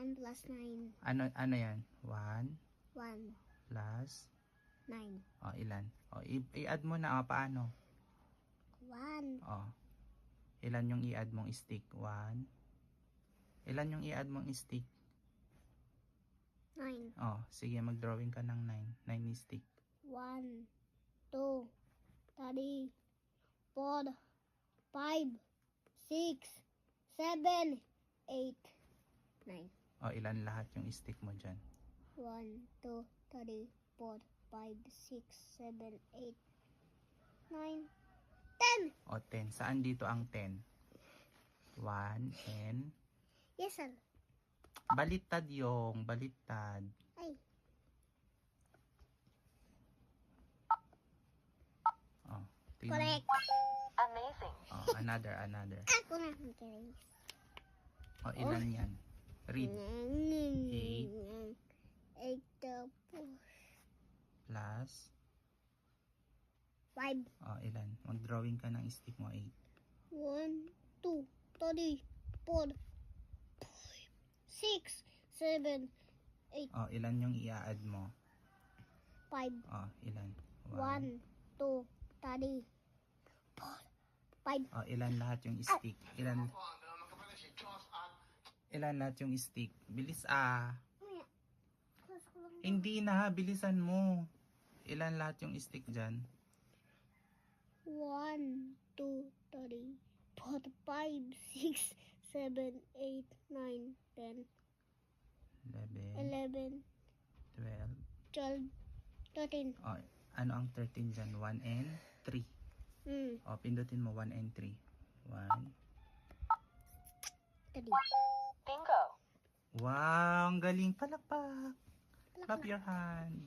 1 plus 9. Ano yan? 1 1. plus 9. ilan? I-add mo na. Paano? 1. Ilan yung i-add mong stick? 1. Ilan yung i-add mong stick? 9. Sige, mag-drawing ka ng 9. 9 stick. 1, 2, 3, 4, 5, 6, 7, 8, 9. Ilan lahat yung stick mo dyan? 1, 2, 3, 4, 5, 6, 7, 8, 9, 10. 10. Saan dito ang 10? 1 and... Yes, sir. Baliktad yung. Baliktad. Ay. Tingnan. Correct. Amazing. Another. Ako na ang carries. Ilan yan? Read. 8 tapos Plus. 5. Ilan? Mag-drawing ka ng stick mo. 8. 1, 2, 3, 4, 5, 6, 7, 8. Ilan yung i-add mo? 5. Ilan? 1, 2, 3, 4, 5. Ilan lahat yung stick? Ilan lahat yung stick? Bilis Hindi na, bilisan mo. Ilan lahat yung stick dyan? 1, 2, 3, 4, 5, 6, 7, 8, 9, 10, 11, 12. 12, 13. Ano ang 13 dyan? 1 and 3. Pindutin mo 1 and 3. 1. 3. Bingo. Wow, ang galing. Palakpak. Clap your hand.